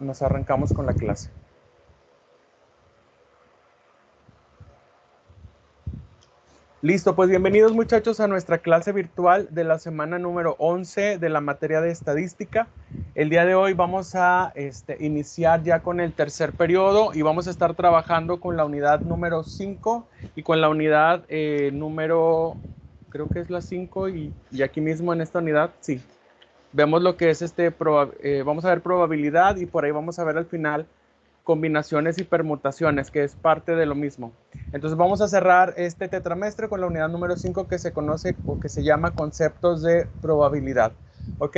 nos arrancamos con la clase. Listo, pues bienvenidos muchachos a nuestra clase virtual de la semana número 11 de la materia de estadística. El día de hoy vamos a iniciar ya con el tercer periodo y vamos a estar trabajando con la unidad número 5 y con la unidad número, creo que es la 5 y aquí mismo en esta unidad, sí. Vemos lo que es vamos a ver probabilidad y por ahí vamos a ver al final combinaciones y permutaciones, que es parte de lo mismo. Entonces vamos a cerrar este tetramestre con la unidad número 5 que se conoce o que se llama conceptos de probabilidad. ¿Ok?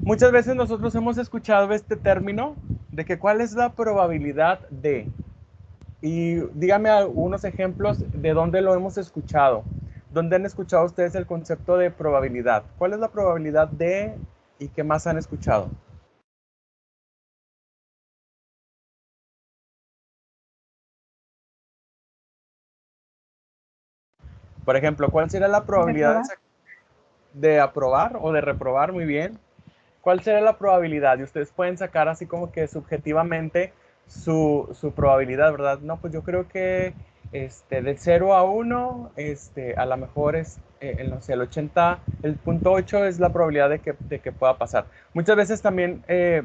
Muchas veces nosotros hemos escuchado este término de que cuál es la probabilidad de. Y díganme algunos ejemplos de dónde lo hemos escuchado. ¿Dónde han escuchado ustedes el concepto de probabilidad? ¿Cuál es la probabilidad de y qué más han escuchado? Por ejemplo, ¿cuál sería la probabilidad de aprobar o de reprobar? Muy bien. ¿Cuál sería la probabilidad? Y ustedes pueden sacar así como que subjetivamente su probabilidad, ¿verdad? No, pues yo creo que de 0 a 1, a lo mejor es, no sé, el punto 8 es la probabilidad de que pueda pasar. Muchas veces también,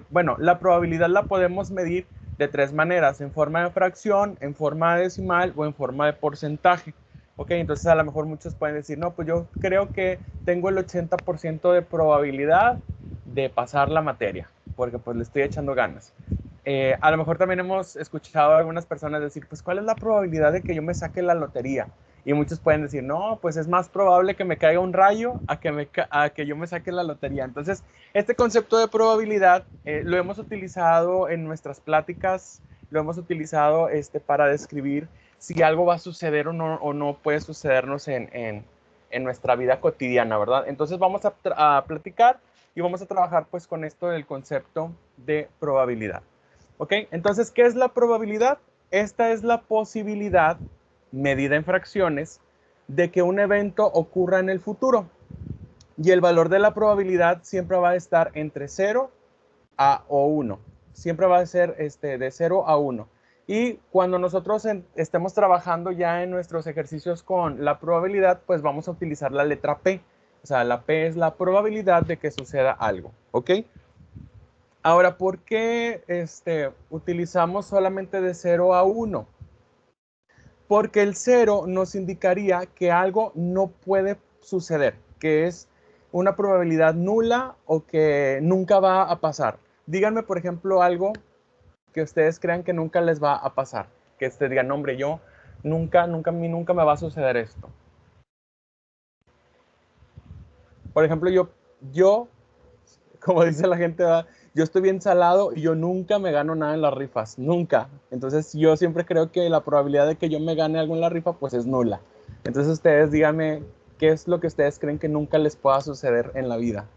bueno, la probabilidad la podemos medir de tres maneras, en forma de fracción, en forma decimal o en forma de porcentaje. Ok, entonces a lo mejor muchos pueden decir, no, pues yo creo que tengo el 80% de probabilidad de pasar la materia, porque pues le estoy echando ganas. A lo mejor también hemos escuchado a algunas personas decir, pues ¿cuál es la probabilidad de que yo me saque la lotería? Y muchos pueden decir, no, pues es más probable que me caiga un rayo a que yo me saque la lotería. Entonces, este concepto de probabilidad lo hemos utilizado en nuestras pláticas, lo hemos utilizado para describir si algo va a suceder o no puede sucedernos en nuestra vida cotidiana, ¿verdad? Entonces vamos a platicar y vamos a trabajar pues con esto del concepto de probabilidad. ¿Ok? Entonces, ¿qué es la probabilidad? Esta es la posibilidad, medida en fracciones, de que un evento ocurra en el futuro. Y el valor de la probabilidad siempre va a estar entre 0 o 1. Siempre va a ser de 0 a 1. Y cuando nosotros estemos trabajando ya en nuestros ejercicios con la probabilidad, pues vamos a utilizar la letra P. O sea, la P es la probabilidad de que suceda algo. ¿Ok? Ahora, ¿por qué utilizamos solamente de 0 a 1? Porque el 0 nos indicaría que algo no puede suceder, que es una probabilidad nula o que nunca va a pasar. Díganme, por ejemplo, algo que ustedes crean que nunca les va a pasar. Que ustedes digan, hombre, yo a mí nunca me va a suceder esto. Por ejemplo, yo como dice la gente, yo estoy bien salado y yo nunca me gano nada en las rifas, nunca. Entonces yo siempre creo que la probabilidad de que yo me gane algo en la rifa pues es nula. Entonces ustedes díganme qué es lo que ustedes creen que nunca les pueda suceder en la vida.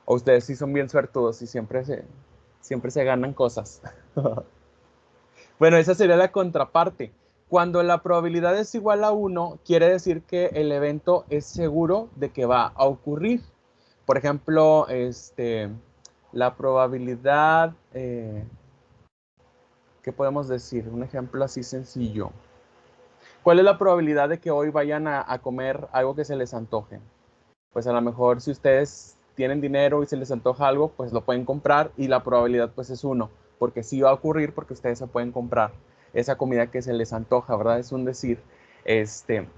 O ustedes sí son bien suertudos y siempre se ganan cosas. Bueno, esa sería la contraparte. Cuando la probabilidad es igual a 1, quiere decir que el evento es seguro de que va a ocurrir. Por ejemplo, la probabilidad, ¿qué podemos decir? Un ejemplo así sencillo. ¿Cuál es la probabilidad de que hoy vayan a comer algo que se les antoje? Pues a lo mejor si ustedes tienen dinero y se les antoja algo, pues lo pueden comprar y la probabilidad pues es 1, porque sí va a ocurrir porque ustedes se pueden comprar esa comida que se les antoja, ¿verdad? Es un decir.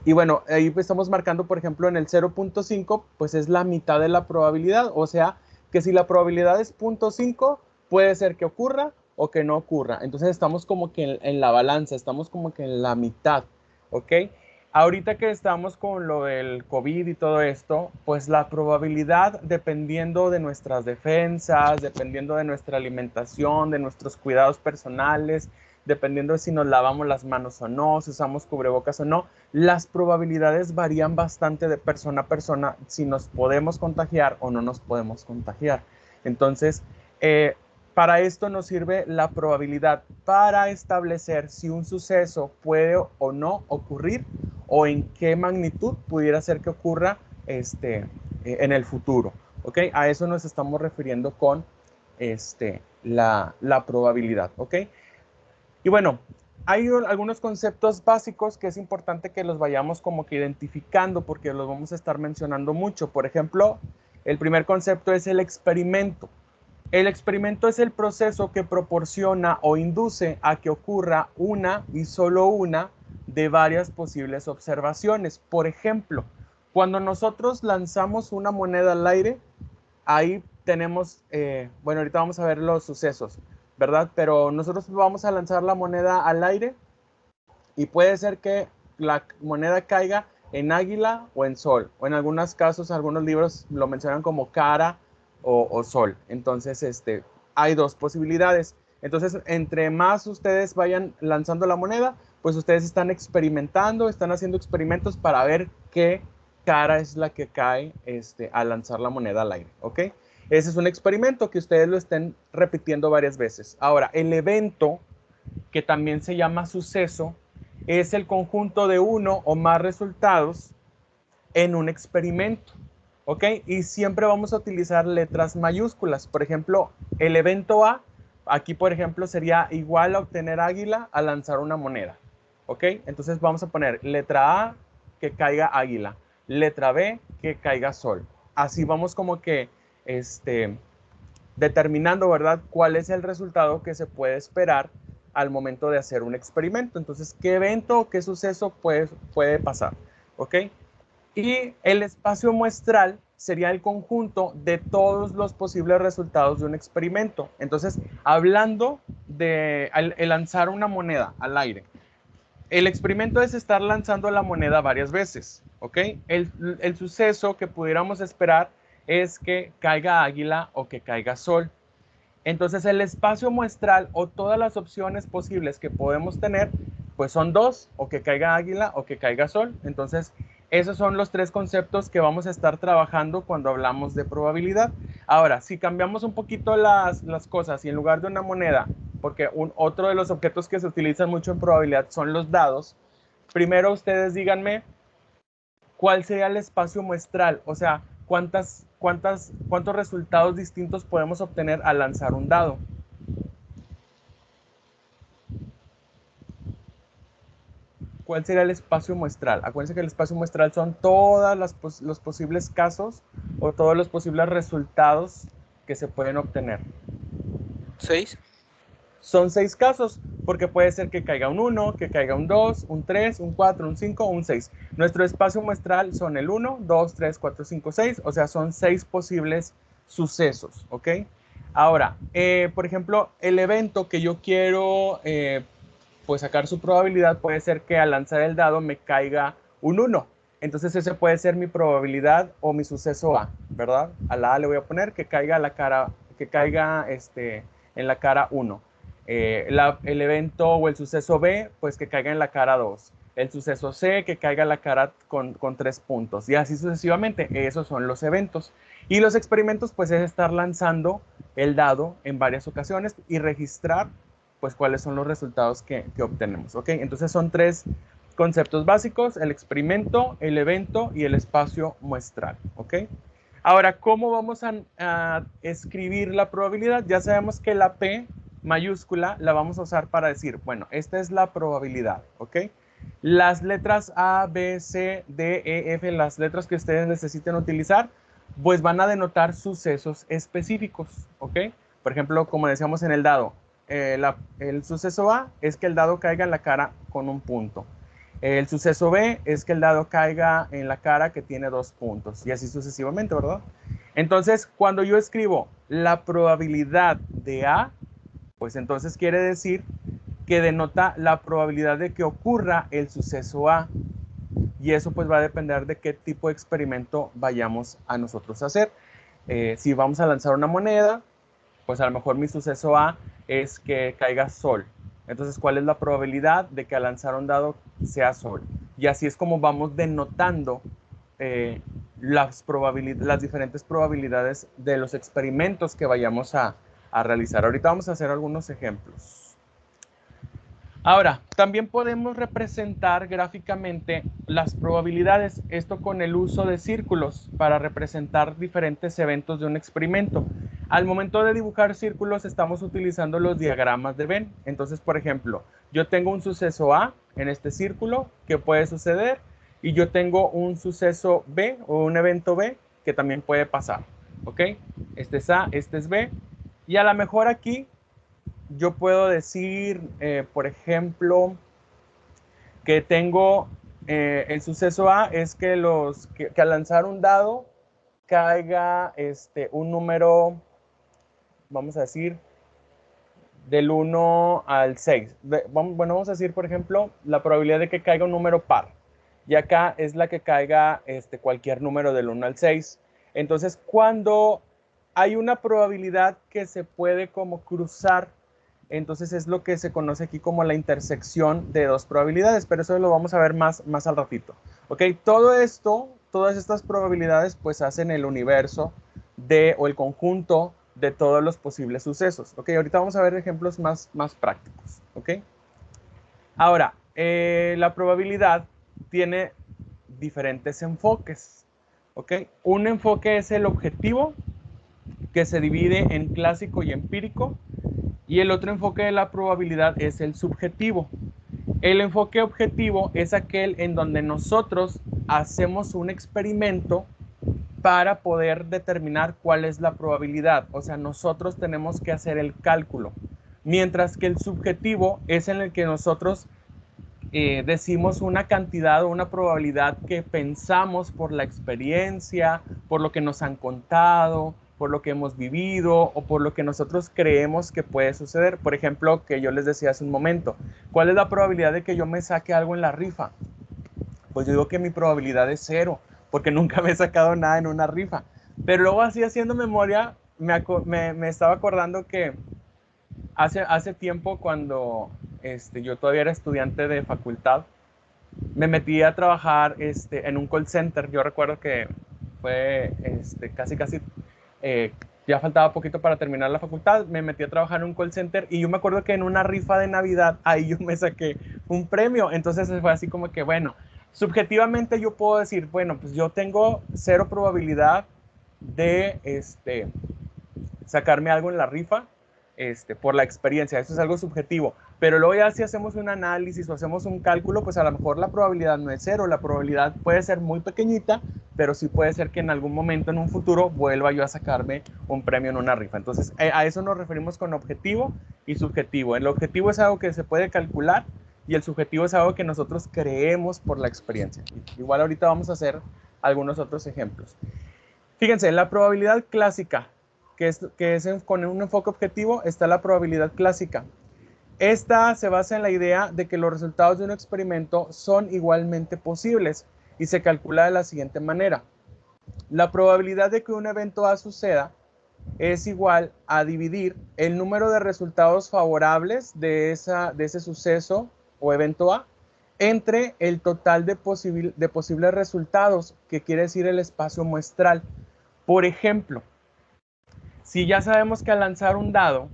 Y bueno, ahí pues estamos marcando, por ejemplo, en el 0.5, pues es la mitad de la probabilidad, o sea, que si la probabilidad es 0.5, puede ser que ocurra o que no ocurra. Entonces estamos como que en la balanza, estamos como que en la mitad, ¿ok? Ahorita que estamos con lo del COVID y todo esto, pues la probabilidad, dependiendo de nuestras defensas, dependiendo de nuestra alimentación, de nuestros cuidados personales, dependiendo de si nos lavamos las manos o no, si usamos cubrebocas o no, las probabilidades varían bastante de persona a persona si nos podemos contagiar o no nos podemos contagiar. Entonces, para esto nos sirve la probabilidad para establecer si un suceso puede o no ocurrir o en qué magnitud pudiera ser que ocurra en el futuro. ¿Ok? A eso nos estamos refiriendo con la probabilidad. ¿Ok? Y bueno, hay algunos conceptos básicos que es importante que los vayamos como que identificando porque los vamos a estar mencionando mucho. Por ejemplo, el primer concepto es el experimento. El experimento es el proceso que proporciona o induce a que ocurra una y solo una de varias posibles observaciones. Por ejemplo, cuando nosotros lanzamos una moneda al aire, ahí tenemos, bueno, ahorita vamos a ver los sucesos, ¿verdad? Pero nosotros vamos a lanzar la moneda al aire y puede ser que la moneda caiga en águila o en sol, o en algunos casos, algunos libros lo mencionan como cara o sol. Entonces, hay dos posibilidades. Entonces, entre más ustedes vayan lanzando la moneda, pues ustedes están experimentando, están haciendo experimentos para ver qué cara es la que cae al lanzar la moneda al aire, ¿ok? Ese es un experimento que ustedes lo estén repitiendo varias veces. Ahora, el evento, que también se llama suceso, es el conjunto de uno o más resultados en un experimento, ¿ok? Y siempre vamos a utilizar letras mayúsculas. Por ejemplo, el evento A, aquí por ejemplo sería igual a obtener águila a lanzar una moneda, ¿ok? Entonces vamos a poner letra A, que caiga águila, letra B, que caiga sol. Así vamos como que determinando, ¿verdad?, cuál es el resultado que se puede esperar al momento de hacer un experimento. Entonces, ¿qué evento o qué suceso puede pasar? ¿Ok? Y el espacio muestral sería el conjunto de todos los posibles resultados de un experimento. Entonces, hablando de el lanzar una moneda al aire, el experimento es estar lanzando la moneda varias veces, ¿ok? El suceso que pudiéramos esperar es que caiga águila o que caiga sol. Entonces el espacio muestral o todas las opciones posibles que podemos tener, pues son dos, o que caiga águila o que caiga sol. Entonces esos son los tres conceptos que vamos a estar trabajando cuando hablamos de probabilidad. Ahora, si cambiamos un poquito las cosas y en lugar de una moneda, porque otro de los objetos que se utilizan mucho en probabilidad son los dados, primero ustedes díganme cuál sería el espacio muestral, o sea, cuántos resultados distintos podemos obtener al lanzar un dado. ¿Cuál sería el espacio muestral? Acuérdense que el espacio muestral son todos los posibles casos o todos los posibles resultados que se pueden obtener. 6. Son 6 casos, porque puede ser que caiga un 1, que caiga un 2, un 3, un 4, un 5 o un 6. Nuestro espacio muestral son el 1, 2, 3, 4, 5, 6, o sea, son 6 posibles sucesos, ¿ok? Ahora, por ejemplo, el evento que yo quiero pues sacar su probabilidad puede ser que al lanzar el dado me caiga un 1. Entonces ese puede ser mi probabilidad o mi suceso A, ¿verdad? A la A le voy a poner que caiga la cara, que caiga en la cara 1. El evento o el suceso B, pues que caiga en la cara 2. El suceso C, que caiga en la cara con 3 puntos. Y así sucesivamente. Esos son los eventos. Y los experimentos, pues es estar lanzando el dado en varias ocasiones y registrar, pues cuáles son los resultados que obtenemos. ¿Ok? Entonces son 3 conceptos básicos: el experimento, el evento y el espacio muestral. ¿Ok? Ahora, ¿cómo vamos a escribir la probabilidad? Ya sabemos que la P mayúscula la vamos a usar para decir, bueno, esta es la probabilidad, ¿ok? Las letras A, B, C, D, E, F, las letras que ustedes necesiten utilizar, pues van a denotar sucesos específicos, ¿ok? Por ejemplo, como decíamos en el dado, el suceso A es que el dado caiga en la cara con un punto. El suceso B es que el dado caiga en la cara que tiene 2 puntos y así sucesivamente, ¿verdad? Entonces, cuando yo escribo la probabilidad de A, pues entonces quiere decir que denota la probabilidad de que ocurra el suceso A. Y eso pues va a depender de qué tipo de experimento vayamos a nosotros a hacer. Si vamos a lanzar una moneda, pues a lo mejor mi suceso A es que caiga sol. Entonces, ¿cuál es la probabilidad de que al lanzar un dado sea sol? Y así es como vamos denotando las diferentes probabilidades de los experimentos que vayamos a a realizar. Ahorita vamos a hacer algunos ejemplos. Ahora, también podemos representar gráficamente las probabilidades, esto con el uso de círculos para representar diferentes eventos de un experimento. Al momento de dibujar círculos estamos utilizando los diagramas de Venn. Entonces, por ejemplo, yo tengo un suceso A en este círculo que puede suceder y yo tengo un suceso B o un evento B que también puede pasar. ¿Ok? Este es A, este es B. Y a lo mejor aquí yo puedo decir, por ejemplo, que tengo el suceso A es que, que al lanzar un dado caiga un número, vamos a decir, del 1 al 6. Bueno, vamos a decir, por ejemplo, la probabilidad de que caiga un número par. Y acá es la que caiga cualquier número del 1 al 6. Entonces, cuando hay una probabilidad que se puede como cruzar, entonces es lo que se conoce aquí como la intersección de dos probabilidades, pero eso lo vamos a ver más al ratito. Ok, todo esto, todas estas probabilidades pues hacen el universo o el conjunto de todos los posibles sucesos. Ok, ahorita vamos a ver ejemplos más prácticos. Ok, ahora, la probabilidad tiene diferentes enfoques. Ok, un enfoque es el objetivo, que se divide en clásico y empírico, y el otro enfoque de la probabilidad es el subjetivo. El enfoque objetivo es aquel en donde nosotros hacemos un experimento para poder determinar cuál es la probabilidad. O sea, nosotros tenemos que hacer el cálculo. Mientras que el subjetivo es en el que nosotros decimos una cantidad o una probabilidad que pensamos por la experiencia, por lo que nos han contado, por lo que hemos vivido o por lo que nosotros creemos que puede suceder. Por ejemplo, que yo les decía hace un momento, ¿cuál es la probabilidad de que yo me saque algo en la rifa? Pues yo digo que mi probabilidad es 0, porque nunca me he sacado nada en una rifa. Pero luego así haciendo memoria, me estaba acordando que hace tiempo cuando yo todavía era estudiante de facultad, me metí a trabajar en un call center. Yo recuerdo que fue casi, ya faltaba poquito para terminar la facultad. Me metí a trabajar en un call center y yo me acuerdo que en una rifa de Navidad, ahí yo me saqué un premio. Entonces fue así como que, bueno, subjetivamente yo puedo decir, bueno, pues yo tengo 0 probabilidad de sacarme algo en la rifa, por la experiencia. Eso es algo subjetivo. Pero luego ya si hacemos un análisis o hacemos un cálculo, pues a lo mejor la probabilidad no es 0. La probabilidad puede ser muy pequeñita, pero sí puede ser que en algún momento en un futuro vuelva yo a sacarme un premio en una rifa. Entonces, a eso nos referimos con objetivo y subjetivo. El objetivo es algo que se puede calcular y el subjetivo es algo que nosotros creemos por la experiencia. Igual ahorita vamos a hacer algunos otros ejemplos. Fíjense, la probabilidad clásica, que es con un enfoque objetivo, está la probabilidad clásica. Esta se basa en la idea de que los resultados de un experimento son igualmente posibles y se calcula de la siguiente manera. La probabilidad de que un evento A suceda es igual a dividir el número de resultados favorables de ese suceso o evento A entre el total de posibles resultados, que quiere decir el espacio muestral. Por ejemplo, si ya sabemos que al lanzar un dado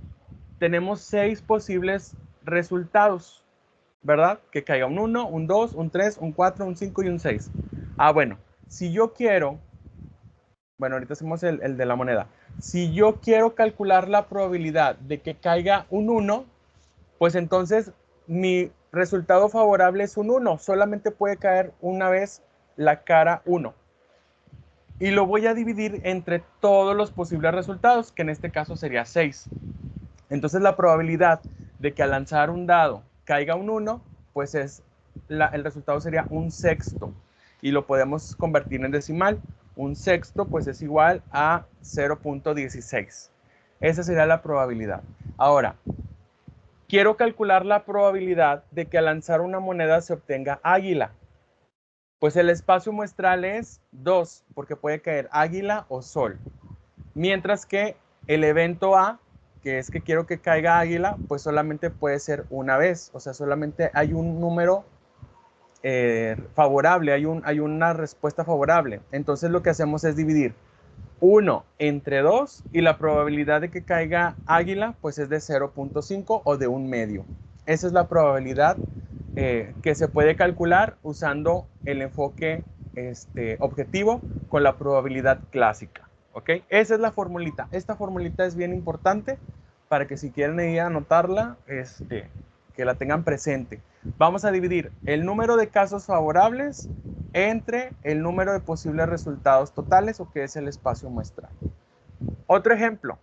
tenemos 6 posibles resultados, ¿verdad? Que caiga un 1, un 2, un 3, un 4, un 5 y un 6. Bueno, si yo quiero, bueno, ahorita hacemos el de la moneda. Si yo quiero calcular la probabilidad de que caiga un 1, pues entonces mi resultado favorable es un 1. Solamente puede caer una vez la cara 1. Y lo voy a dividir entre todos los posibles resultados, que en este caso sería 6. Entonces la probabilidad de que al lanzar un dado caiga un 1, pues el resultado sería un sexto. Y lo podemos convertir en decimal. Un sexto pues es igual a 0.16. Esa sería la probabilidad. Ahora, quiero calcular la probabilidad de que al lanzar una moneda se obtenga águila. Pues el espacio muestral es 2, porque puede caer águila o sol. Mientras que el evento A, que es que quiero que caiga águila, pues solamente puede ser una vez. O sea, solamente hay un número favorable, hay una respuesta favorable. Entonces lo que hacemos es dividir 1 entre 2 y la probabilidad de que caiga águila pues es de 0.5 o de un medio. Esa es la probabilidad que se puede calcular usando el enfoque objetivo con la probabilidad clásica. ¿Ok? Esa es la formulita. Esta formulita es bien importante para que si quieren ir a anotarla, que la tengan presente. Vamos a dividir el número de casos favorables entre el número de posibles resultados totales, o que es el espacio muestral. Otro ejemplo.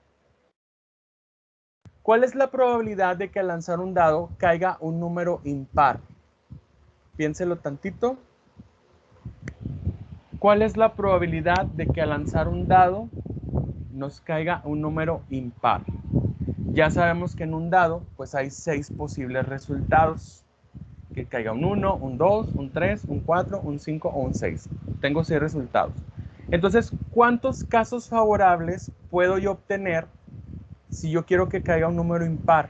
¿Cuál es la probabilidad de que al lanzar un dado caiga un número impar? Piénselo tantito. ¿Cuál es la probabilidad de que al lanzar un dado nos caiga un número impar? Ya sabemos que en un dado pues hay 6 posibles resultados. Que caiga un 1, un 2, un 3, un 4, un 5 o un 6. Tengo 6 resultados. Entonces, ¿cuántos casos favorables puedo yo obtener si yo quiero que caiga un número impar?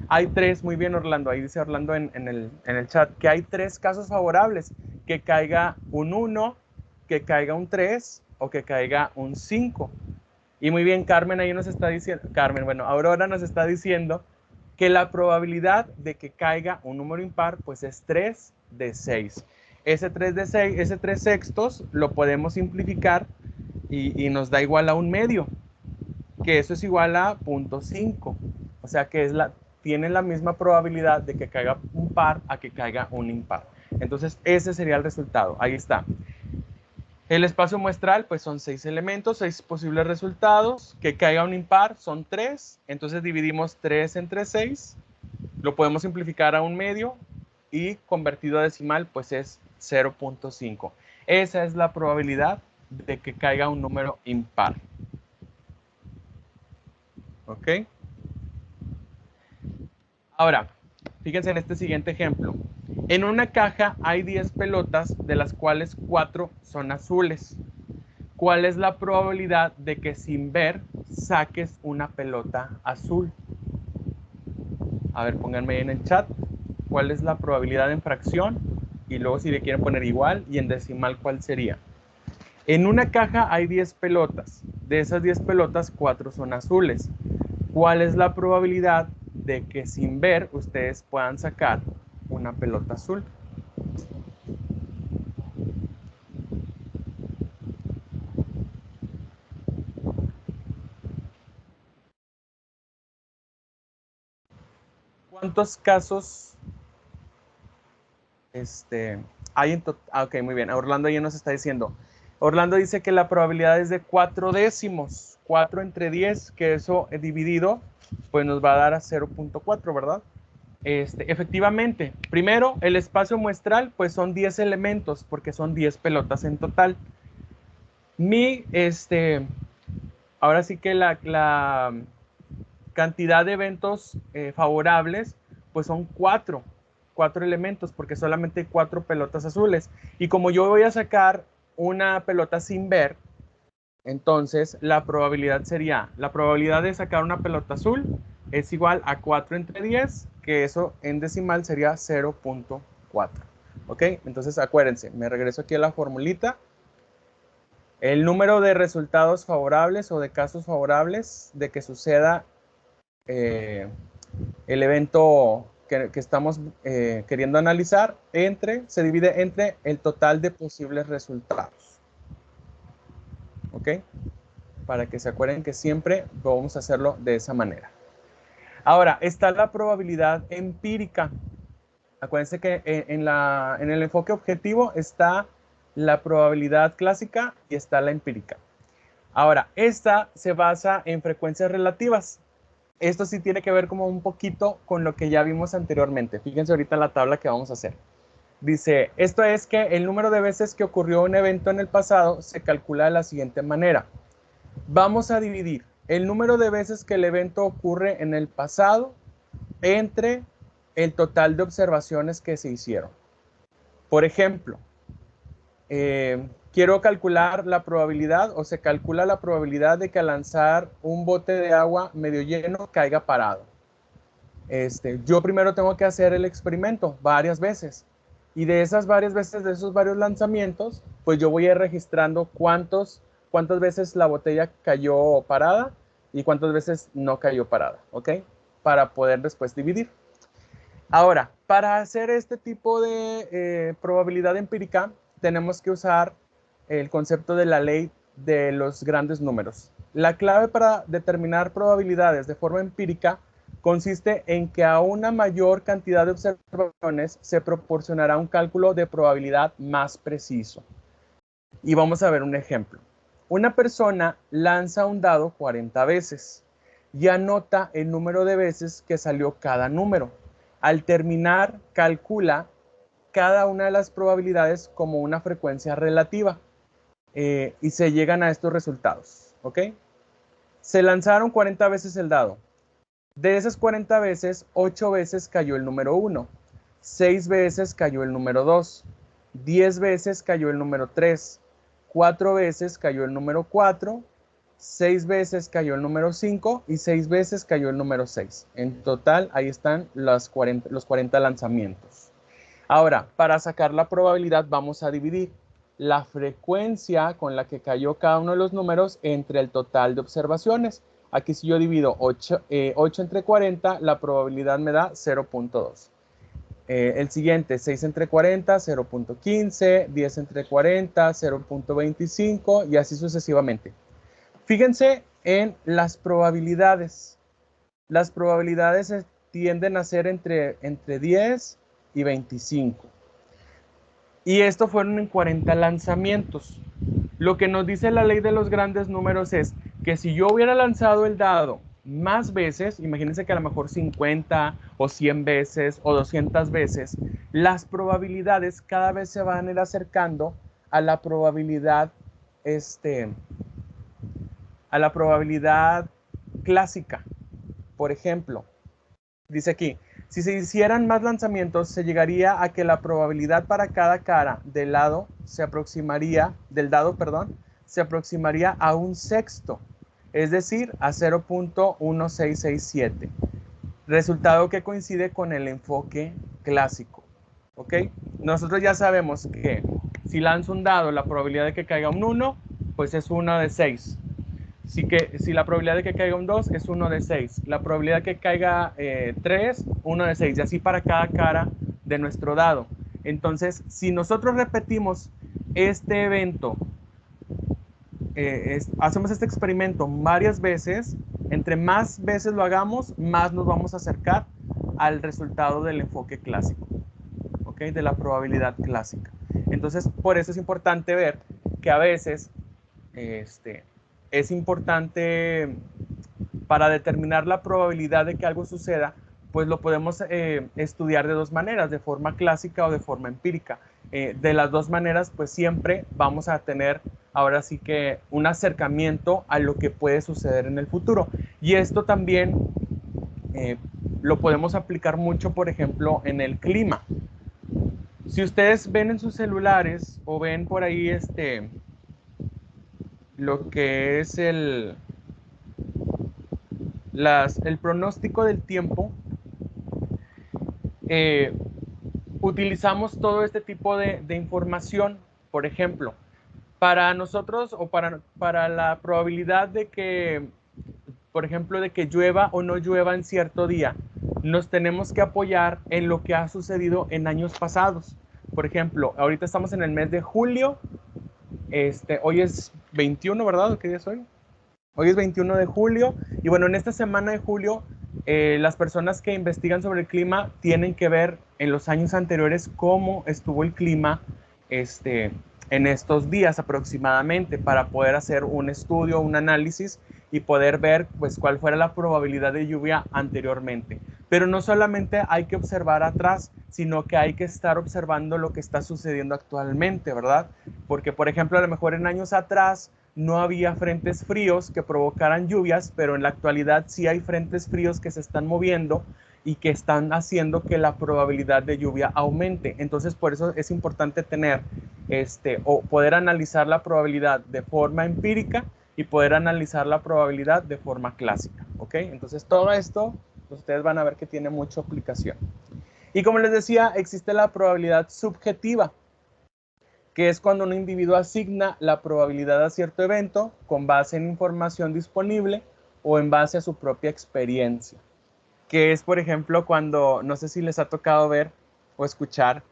Hay 3, muy bien Orlando, ahí dice Orlando en el chat, que hay 3 casos favorables, que caiga un 1, que caiga un 3 o que caiga un 5. Y muy bien, Carmen ahí nos está diciendo, Aurora nos está diciendo que la probabilidad de que caiga un número impar pues es 3 de 6. Ese 3 de 6, ese 3 sextos lo podemos simplificar y nos da igual a un medio, que eso es igual a 0.5. O sea que tiene la misma probabilidad de que caiga un par a que caiga un impar. Entonces ese sería el resultado. Ahí está. El espacio muestral, pues son 6 elementos, 6 posibles resultados. Que caiga un impar son 3. Entonces dividimos 3 entre 6. Lo podemos simplificar a un medio. Y convertido a decimal, pues es 0.5. Esa es la probabilidad de que caiga un número impar. ¿Ok? Ahora, fíjense en este siguiente ejemplo. En una caja hay 10 pelotas, de las cuales 4 son azules. ¿Cuál es la probabilidad de que sin ver saques una pelota azul? A ver, pónganme en el chat. ¿Cuál es la probabilidad en fracción? Y luego si le quieren poner igual y en decimal, ¿cuál sería? En una caja hay 10 pelotas. De esas 10 pelotas, 4 son azules. ¿Cuál es la probabilidad de que sin ver ustedes puedan sacar una pelota azul? ¿Cuántos casos hay en total? Ok, muy bien. Orlando ya nos está diciendo. Orlando dice que la probabilidad es de 4 décimos. 4 entre 10, que eso dividido, pues nos va a dar a 0.4, ¿verdad? Efectivamente, primero, el espacio muestral, pues son 10 elementos, porque son 10 pelotas en total. Ahora sí que la cantidad de eventos favorables, pues son 4 elementos, porque solamente hay 4 pelotas azules. Y como yo voy a sacar una pelota sin ver, entonces la probabilidad de sacar una pelota azul es igual a 4 entre 10, que eso en decimal sería 0.4. ¿Ok? Entonces acuérdense, me regreso aquí a la formulita. El número de resultados favorables o de casos favorables de que suceda el evento que estamos queriendo analizar se divide entre el total de posibles resultados. ¿Ok? Para que se acuerden que siempre vamos a hacerlo de esa manera. Ahora, está la probabilidad empírica. Acuérdense que en el enfoque objetivo está la probabilidad clásica y está la empírica. Ahora, esta se basa en frecuencias relativas. Esto sí tiene que ver como un poquito con lo que ya vimos anteriormente. Fíjense ahorita en la tabla que vamos a hacer. Dice, esto es que el número de veces que ocurrió un evento en el pasado se calcula de la siguiente manera. Vamos a dividir el número de veces que el evento ocurre en el pasado entre el total de observaciones que se hicieron. Por ejemplo, quiero calcular la probabilidad, o se calcula la probabilidad de que al lanzar un bote de agua medio lleno caiga parado. Yo primero tengo que hacer el experimento varias veces. Y de esas varias veces, de esos varios lanzamientos, pues yo voy a ir registrando cuántos cuántas veces la botella cayó parada y cuántas veces no cayó parada, ¿ok? Para poder después dividir. Ahora, para hacer este tipo de probabilidad empírica, tenemos que usar el concepto de la ley de los grandes números. La clave para determinar probabilidades de forma empírica consiste en que a una mayor cantidad de observaciones se proporcionará un cálculo de probabilidad más preciso. Y vamos a ver un ejemplo. Una persona lanza un dado 40 veces y anota el número de veces que salió cada número. Al terminar, calcula cada una de las probabilidades como una frecuencia relativa y se llegan a estos resultados. ¿Ok? Se lanzaron 40 veces el dado. De esas 40 veces, 8 veces cayó el número 1, 6 veces cayó el número 2, 10 veces cayó el número 3, 4 veces cayó el número 4, 6 veces cayó el número 5 y 6 veces cayó el número 6. En total, ahí están los 40 lanzamientos. Ahora, para sacar la probabilidad vamos a dividir la frecuencia con la que cayó cada uno de los números entre el total de observaciones. Aquí si yo divido 8 entre 40, la probabilidad me da 0.2. El siguiente, 6 entre 40, 0.15, 10 entre 40, 0.25 y así sucesivamente. Fíjense en las probabilidades. Las probabilidades tienden a ser entre 10 y 25. Y esto fueron en 40 lanzamientos. Lo que nos dice la ley de los grandes números es que si yo hubiera lanzado el dado más veces, imagínense que a lo mejor 50 o 100 veces o 200 veces, las probabilidades cada vez se van a ir acercando a la probabilidad, a la probabilidad clásica. Por ejemplo, dice aquí, si se hicieran más lanzamientos, se llegaría a que la probabilidad para cada cara del dado se aproximaría a un sexto, es decir, a 0.1667. Resultado que coincide con el enfoque clásico. ¿Ok? Nosotros ya sabemos que si lanzo un dado, la probabilidad de que caiga un 1, pues es 1 de 6. Si la probabilidad de que caiga un 2 es 1 de 6. La probabilidad de que caiga 3, 1 de 6. Y así para cada cara de nuestro dado. Entonces, si nosotros repetimos este evento, hacemos este experimento varias veces, entre más veces lo hagamos, más nos vamos a acercar al resultado del enfoque clásico, ¿ok? De la probabilidad clásica. Entonces, por eso es importante ver que a veces es importante para determinar la probabilidad de que algo suceda, pues lo podemos estudiar de dos maneras, de forma clásica o de forma empírica. De las dos maneras, pues siempre vamos a tener ahora sí que un acercamiento a lo que puede suceder en el futuro. Y esto también lo podemos aplicar mucho, por ejemplo, en el clima. Si ustedes ven en sus celulares o ven por ahí lo que es el pronóstico del tiempo, utilizamos todo este tipo de información. Por ejemplo, para nosotros o para la probabilidad de que, por ejemplo, de que llueva o no llueva en cierto día, nos tenemos que apoyar en lo que ha sucedido en años pasados. Por ejemplo, ahorita estamos en el mes de julio, hoy es 21, ¿verdad? ¿Qué día es hoy? Hoy es 21 de julio y bueno, en esta semana de julio las personas que investigan sobre el clima tienen que ver en los años anteriores cómo estuvo el clima en estos días aproximadamente para poder hacer un estudio, un análisis y poder ver pues cuál fuera la probabilidad de lluvia anteriormente. Pero no solamente hay que observar atrás, sino que hay que estar observando lo que está sucediendo actualmente, ¿verdad? Porque por ejemplo a lo mejor en años atrás no había frentes fríos que provocaran lluvias, pero en la actualidad sí hay frentes fríos que se están moviendo y que están haciendo que la probabilidad de lluvia aumente. Entonces, por eso es importante tener o poder analizar la probabilidad de forma empírica y poder analizar la probabilidad de forma clásica, ¿ok? Entonces, todo esto ustedes van a ver que tiene mucha aplicación. Y como les decía, existe la probabilidad subjetiva. que es cuando un individuo asigna la probabilidad a cierto evento con base en información disponible o en base a su propia experiencia. Que es, por ejemplo, cuando, no sé si les ha tocado ver o escuchar,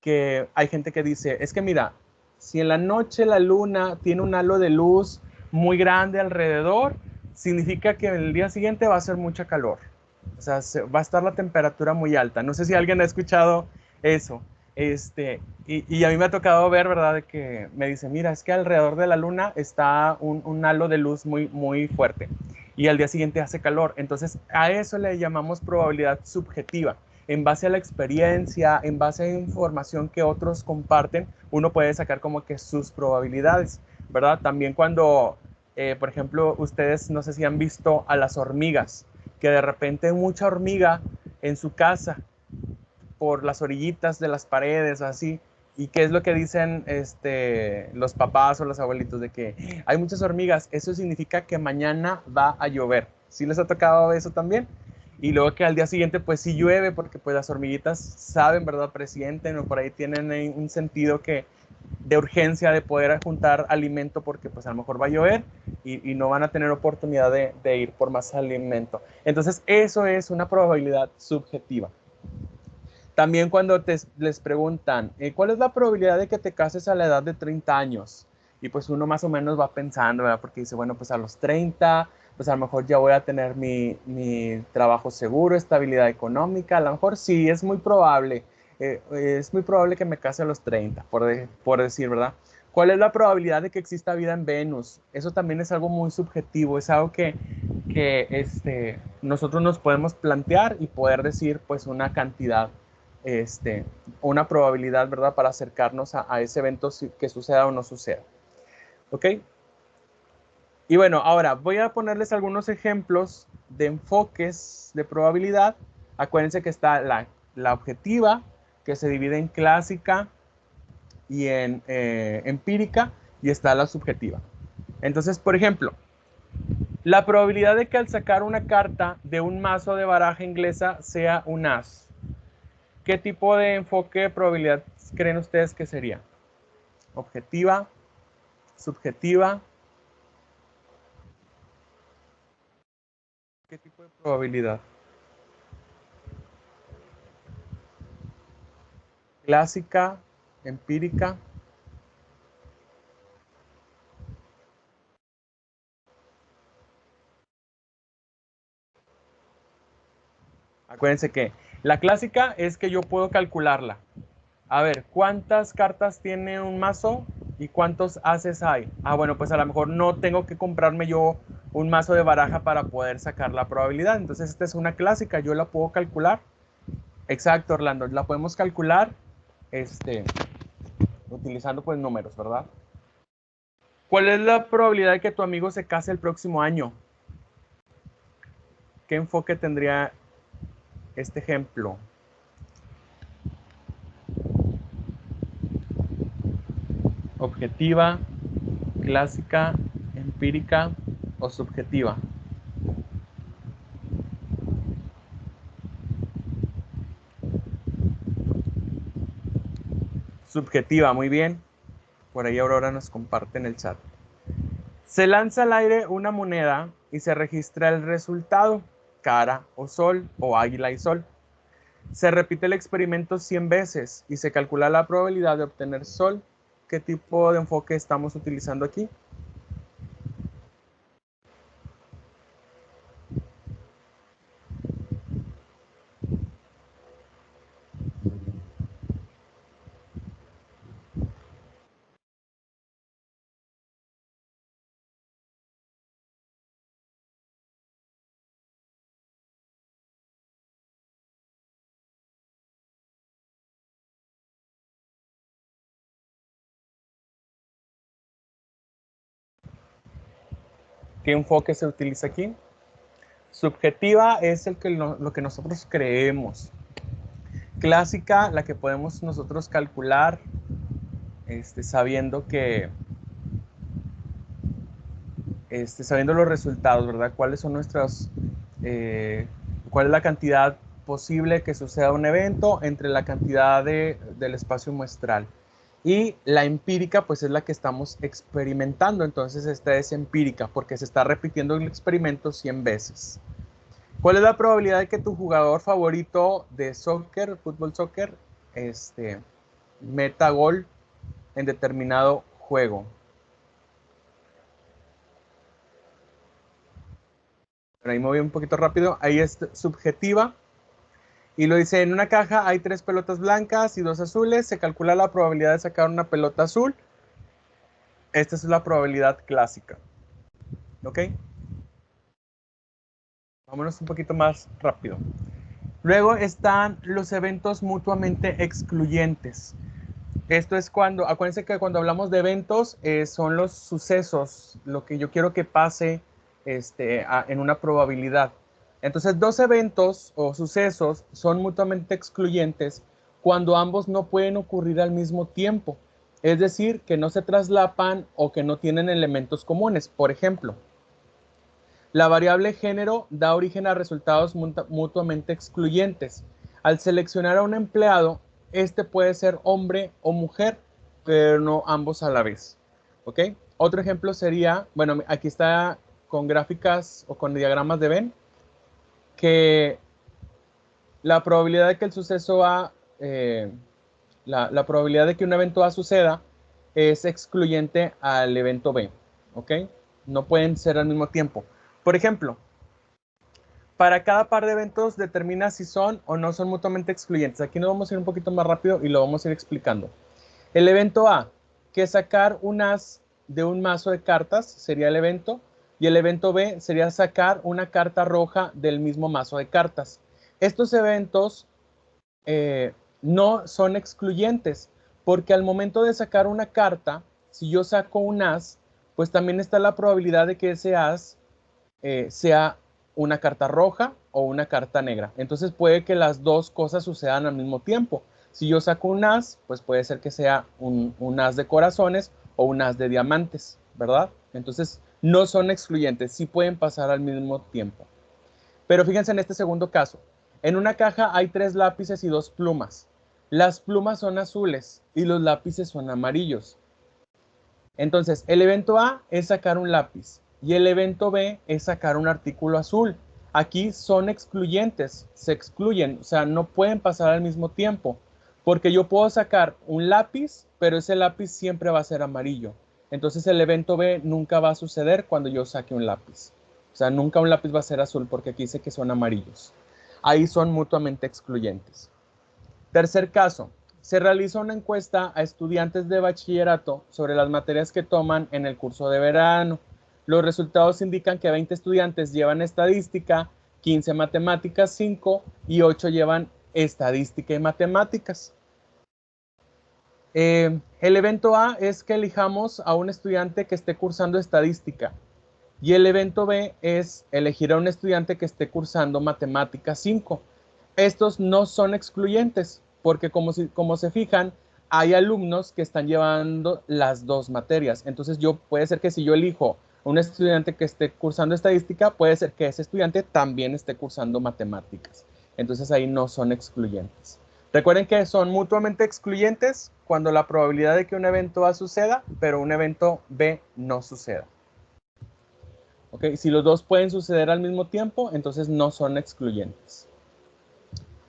que hay gente que dice, es que mira, si en la noche la luna tiene un halo de luz muy grande alrededor, significa que el día siguiente va a ser mucha calor. O sea, va a estar la temperatura muy alta. No sé si alguien ha escuchado eso. Y a mí me ha tocado ver, ¿verdad? De que me dice, mira, es que alrededor de la luna está un halo de luz muy, muy fuerte. Y al día siguiente hace calor. Entonces, a eso le llamamos probabilidad subjetiva. En base a la experiencia, en base a información que otros comparten, uno puede sacar como que sus probabilidades, ¿verdad? También cuando, por ejemplo, ustedes no sé si han visto a las hormigas, que de repente hay mucha hormiga en su casa por las orillitas de las paredes o así. ¿Y qué es lo que dicen los papás o los abuelitos? De que hay muchas hormigas, eso significa que mañana va a llover. ¿Sí les ha tocado eso también? Y luego que al día siguiente pues sí llueve porque pues las hormiguitas saben, ¿verdad? Presienten o por ahí tienen un sentido que de urgencia de poder juntar alimento porque pues a lo mejor va a llover y no van a tener oportunidad de ir por más alimento. Entonces eso es una probabilidad subjetiva. También cuando les preguntan, ¿cuál es la probabilidad de que te cases a la edad de 30 años? Y pues uno más o menos va pensando, ¿verdad? Porque dice, bueno, pues a los 30, pues a lo mejor ya voy a tener mi trabajo seguro, estabilidad económica. A lo mejor sí, es muy probable que me case a los 30, por decir, ¿verdad? ¿Cuál es la probabilidad de que exista vida en Venus? Eso también es algo muy subjetivo, es algo que nosotros nos podemos plantear y poder decir pues una cantidad, una probabilidad, ¿verdad? Para acercarnos a ese evento que suceda o no suceda. ¿Ok? Y bueno, ahora voy a ponerles algunos ejemplos de enfoques de probabilidad. Acuérdense que está la objetiva, que se divide en clásica y en empírica, y está la subjetiva. Entonces, por ejemplo, la probabilidad de que al sacar una carta de un mazo de baraja inglesa sea un as. ¿Qué tipo de enfoque de probabilidad creen ustedes que sería? ¿Objetiva? ¿Subjetiva? ¿Qué tipo de probabilidad? ¿Clásica? ¿Empírica? Acuérdense que la clásica es que yo puedo calcularla. A ver, ¿cuántas cartas tiene un mazo y cuántos ases hay? Ah, bueno, pues a lo mejor no tengo que comprarme yo un mazo de baraja para poder sacar la probabilidad. Entonces esta es una clásica, yo la puedo calcular. Exacto, Orlando, la podemos calcular utilizando pues números, ¿verdad? ¿Cuál es la probabilidad de que tu amigo se case el próximo año? ¿Qué enfoque tendría este ejemplo? ¿Objetiva, clásica, empírica o subjetiva? Subjetiva, muy bien. Por ahí Aurora nos comparte en el chat. Se lanza al aire una moneda y se registra el resultado, cara o sol o águila y sol. Se repite el experimento 100 veces y se calcula la probabilidad de obtener sol. ¿Qué tipo de enfoque estamos utilizando aquí? ¿Qué enfoque se utiliza aquí? Subjetiva es lo que nosotros creemos. Clásica, la que podemos nosotros calcular, sabiendo sabiendo los resultados, ¿verdad? ¿Cuáles son cuál es la cantidad posible que suceda un evento entre la cantidad del espacio muestral? Y la empírica, pues es la que estamos experimentando. Entonces esta es empírica porque se está repitiendo el experimento 100 veces. ¿Cuál es la probabilidad de que tu jugador favorito de soccer, fútbol soccer, meta gol en determinado juego? Pero ahí me voy un poquito rápido. Ahí es subjetiva. Y lo dice, en una caja hay 3 pelotas blancas y 2 azules. Se calcula la probabilidad de sacar una pelota azul. Esta es la probabilidad clásica. ¿Ok? Vámonos un poquito más rápido. Luego están los eventos mutuamente excluyentes. Esto es cuando, acuérdense que cuando hablamos de eventos, son los sucesos, lo que yo quiero que pase en una probabilidad. Entonces, dos eventos o sucesos son mutuamente excluyentes cuando ambos no pueden ocurrir al mismo tiempo. Es decir, que no se traslapan o que no tienen elementos comunes. Por ejemplo, la variable género da origen a resultados mutuamente excluyentes. Al seleccionar a un empleado, este puede ser hombre o mujer, pero no ambos a la vez. ¿Ok? Otro ejemplo sería, bueno, aquí está con gráficas o con diagramas de Venn, que la probabilidad de que el suceso A, la probabilidad de que un evento A suceda es excluyente al evento B. ¿Ok? No pueden ser al mismo tiempo. Por ejemplo, para cada par de eventos determina si son o no son mutuamente excluyentes. Aquí nos vamos a ir un poquito más rápido y lo vamos a ir explicando. El evento A, que sacar un as de un mazo de cartas, sería el evento. Y el evento B sería sacar una carta roja del mismo mazo de cartas. Estos eventos no son excluyentes, porque al momento de sacar una carta, si yo saco un as, pues también está la probabilidad de que ese as sea una carta roja o una carta negra. Entonces puede que las dos cosas sucedan al mismo tiempo. Si yo saco un as, pues puede ser que sea un as de corazones o un as de diamantes, ¿verdad? Entonces no son excluyentes, sí pueden pasar al mismo tiempo. Pero fíjense en este segundo caso. En una caja hay 3 lápices y 2 plumas. Las plumas son azules y los lápices son amarillos. Entonces, el evento A es sacar un lápiz y el evento B es sacar un artículo azul. Aquí son excluyentes, se excluyen, o sea, no pueden pasar al mismo tiempo, porque yo puedo sacar un lápiz, pero ese lápiz siempre va a ser amarillo. Entonces, el evento B nunca va a suceder cuando yo saque un lápiz. O sea, nunca un lápiz va a ser azul porque aquí dice que son amarillos. Ahí son mutuamente excluyentes. Tercer caso, se realiza una encuesta a estudiantes de bachillerato sobre las materias que toman en el curso de verano. Los resultados indican que 20 estudiantes llevan estadística, 15 matemáticas, 5 y 8 llevan estadística y matemáticas. El evento A es que elijamos a un estudiante que esté cursando estadística y el evento B es elegir a un estudiante que esté cursando matemáticas 5. Estos no son excluyentes porque como se fijan, hay alumnos que están llevando las dos materias. Entonces puede ser que si yo elijo a un estudiante que esté cursando estadística, puede ser que ese estudiante también esté cursando matemáticas. Entonces ahí no son excluyentes. Recuerden que son mutuamente excluyentes cuando la probabilidad de que un evento A suceda, pero un evento B no suceda. ¿Okay? Si los dos pueden suceder al mismo tiempo, entonces no son excluyentes.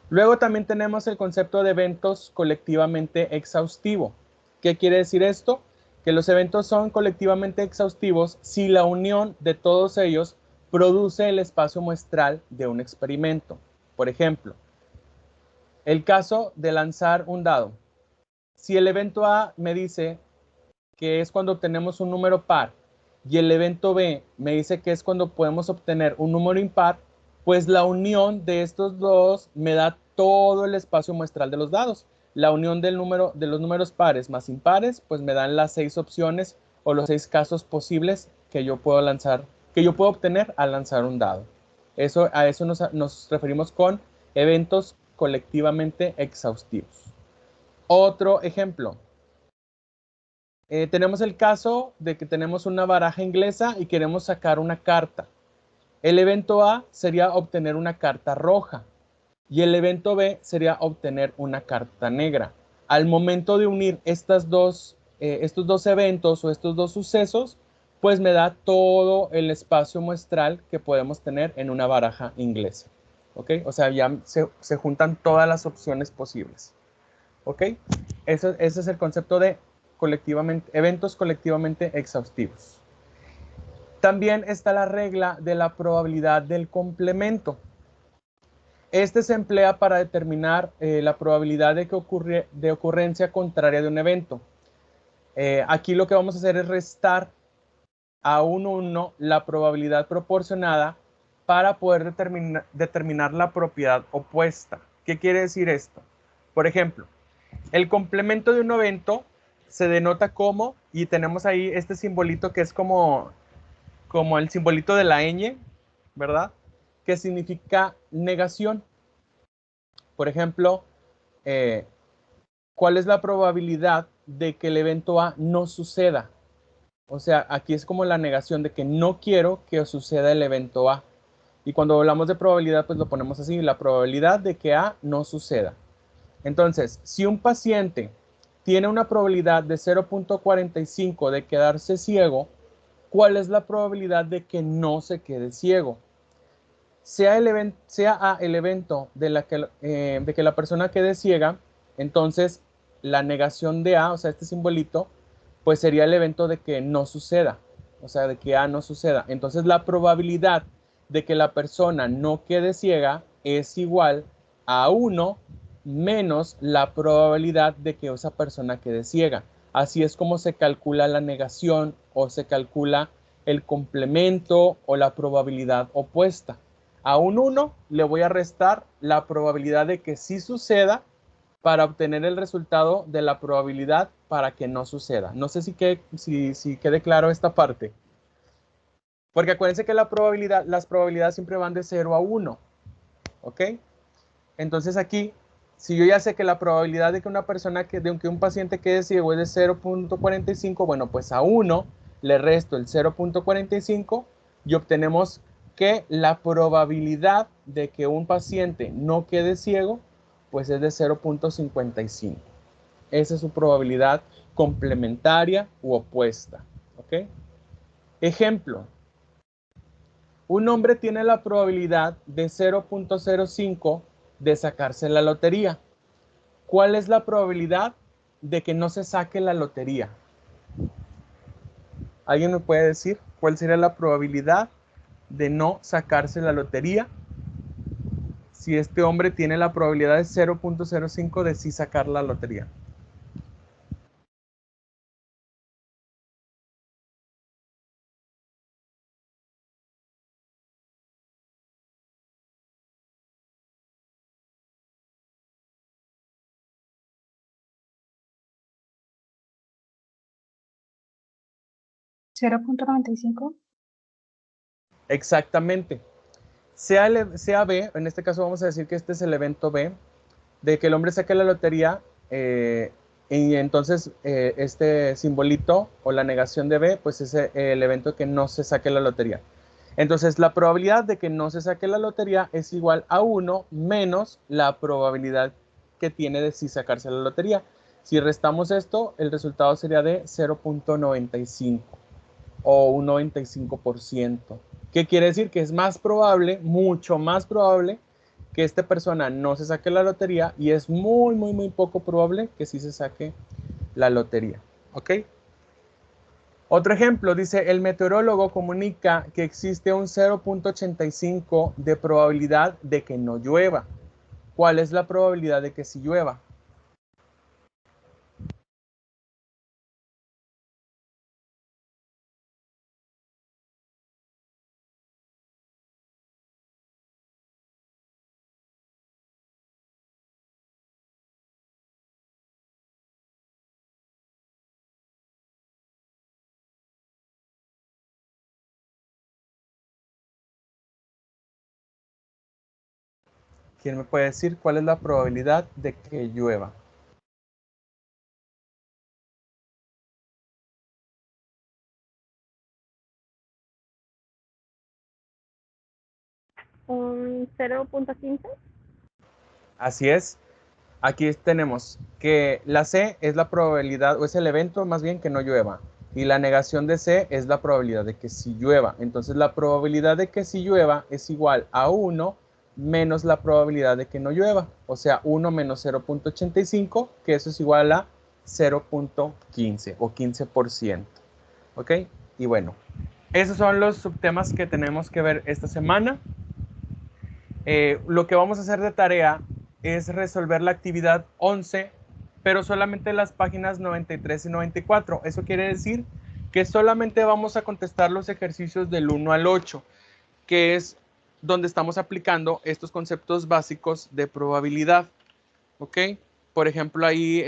Luego también tenemos el concepto de eventos colectivamente exhaustivo. ¿Qué quiere decir esto? Que los eventos son colectivamente exhaustivos si la unión de todos ellos produce el espacio muestral de un experimento. Por ejemplo, el caso de lanzar un dado. Si el evento A me dice que es cuando obtenemos un número par y el evento B me dice que es cuando podemos obtener un número impar, pues la unión de estos dos me da todo el espacio muestral de los dados. La unión de los números pares más impares, pues me dan las 6 opciones o los 6 casos posibles que yo puedo obtener al lanzar un dado. A eso nos referimos con eventos colectivamente exhaustivos. Otro ejemplo. Tenemos el caso de que tenemos una baraja inglesa y queremos sacar una carta. El evento A sería obtener una carta roja y el evento B sería obtener una carta negra. Al momento de unir estos dos eventos o estos dos sucesos, pues me da todo el espacio muestral que podemos tener en una baraja inglesa. ¿Ok? O sea, ya se juntan todas las opciones posibles. ¿Ok? Ese es el concepto de eventos colectivamente exhaustivos. También está la regla de la probabilidad del complemento. Este se emplea para determinar la probabilidad de ocurrencia contraria de un evento. Aquí lo que vamos a hacer es restar a un 1 la probabilidad proporcionada para poder determinar la propiedad opuesta. ¿Qué quiere decir esto? Por ejemplo, el complemento de un evento se denota como, y tenemos ahí este simbolito que es como el simbolito de la ñ, ¿verdad? Que significa negación. Por ejemplo, eh, ¿cuál es la probabilidad de que el evento A no suceda? O sea, aquí es como la negación de que no quiero que suceda el evento A. Y cuando hablamos de probabilidad, pues lo ponemos así, la probabilidad de que A no suceda. Entonces, si un paciente tiene una probabilidad de 0.45 de quedarse ciego, ¿cuál es la probabilidad de que no se quede ciego? Sea A el evento de que la persona quede ciega, entonces la negación de A, o sea, este simbolito, pues sería el evento de que no suceda, o sea, de que A no suceda. Entonces la probabilidad de que la persona no quede ciega es igual a 1 menos la probabilidad de que esa persona quede ciega. Así es como se calcula la negación o se calcula el complemento o la probabilidad opuesta. A un 1 le voy a restar la probabilidad de que sí suceda para obtener el resultado de la probabilidad para que no suceda. No sé si quede claro esta parte. Porque acuérdense que las probabilidades siempre van de 0 a 1. ¿Ok? Entonces aquí, si yo ya sé que la probabilidad de que de que un paciente quede ciego es de 0.45, bueno, pues a 1 le resto el 0.45 y obtenemos que la probabilidad de que un paciente no quede ciego, pues es de 0.55. Esa es su probabilidad complementaria u opuesta. ¿Ok? Ejemplo, un hombre tiene la probabilidad de 0.05 de sacarse la lotería. ¿Cuál es la probabilidad de que no se saque la lotería? ¿Alguien me puede decir cuál sería la probabilidad de no sacarse la lotería si este hombre tiene la probabilidad de 0.05 de sí sacar la lotería? ¿0.95? Exactamente. Sea B, en este caso vamos a decir que este es el evento B, de que el hombre saque la lotería, y entonces este simbolito o la negación de B, pues es el evento que no se saque la lotería. Entonces la probabilidad de que no se saque la lotería es igual a 1 menos la probabilidad que tiene de sí sacarse la lotería. Si restamos esto, el resultado sería de 0.95 o un 95%. ¿Qué quiere decir? Que es más probable, mucho más probable, que esta persona no se saque la lotería y es muy, muy, muy poco probable que sí se saque la lotería. ¿Ok? Otro ejemplo, dice, el meteorólogo comunica que existe un 0.85 de probabilidad de que no llueva. ¿Cuál es la probabilidad de que sí llueva? ¿Quién me puede decir cuál es la probabilidad de que llueva? ¿Un 0.15? Así es. Aquí tenemos que la C es la probabilidad, o es el evento más bien que no llueva. Y la negación de C es la probabilidad de que sí llueva. Entonces la probabilidad de que sí llueva es igual a 1 menos la probabilidad de que no llueva. O sea, 1 menos 0.85, que eso es igual a 0.15 o 15%. ¿Ok? Y bueno, esos son los subtemas que tenemos que ver esta semana. Lo que vamos a hacer de tarea es resolver la actividad 11, pero solamente las páginas 93 y 94. Eso quiere decir que solamente vamos a contestar los ejercicios del 1 al 8, que es donde estamos aplicando estos conceptos básicos de probabilidad. ¿Ok? Por ejemplo, ahí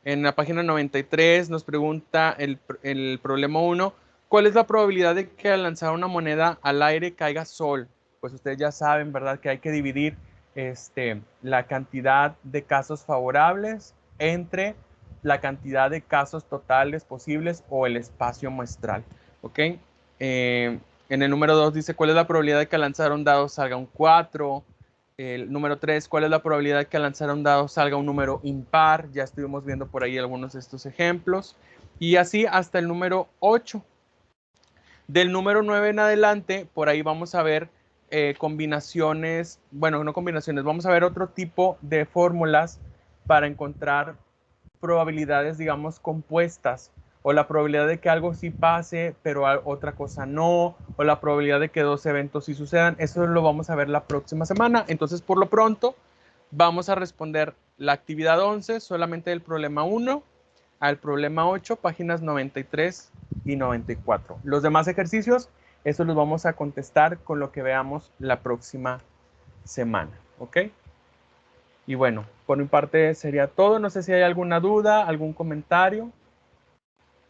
en la página 93 nos pregunta el problema 1, ¿cuál es la probabilidad de que al lanzar una moneda al aire caiga sol? Pues ustedes ya saben, ¿verdad? Que hay que dividir la cantidad de casos favorables entre la cantidad de casos totales posibles o el espacio muestral. ¿Ok? En el número 2 dice, ¿cuál es la probabilidad de que al lanzar un dado salga un 4? El número 3, ¿cuál es la probabilidad de que al lanzar un dado salga un número impar? Ya estuvimos viendo por ahí algunos de estos ejemplos. Y así hasta el número 8. Del número 9 en adelante, por ahí vamos a ver combinaciones, bueno, no combinaciones, vamos a ver otro tipo de fórmulas para encontrar probabilidades, digamos, compuestas, o la probabilidad de que algo sí pase, pero otra cosa no, o la probabilidad de que dos eventos sí sucedan. Eso lo vamos a ver la próxima semana. Entonces, por lo pronto, vamos a responder la actividad 11 solamente del problema 1 al problema 8, páginas 93 y 94. Los demás ejercicios, eso los vamos a contestar con lo que veamos la próxima semana. ¿Ok? Y bueno, por mi parte sería todo. No sé si hay alguna duda, algún comentario.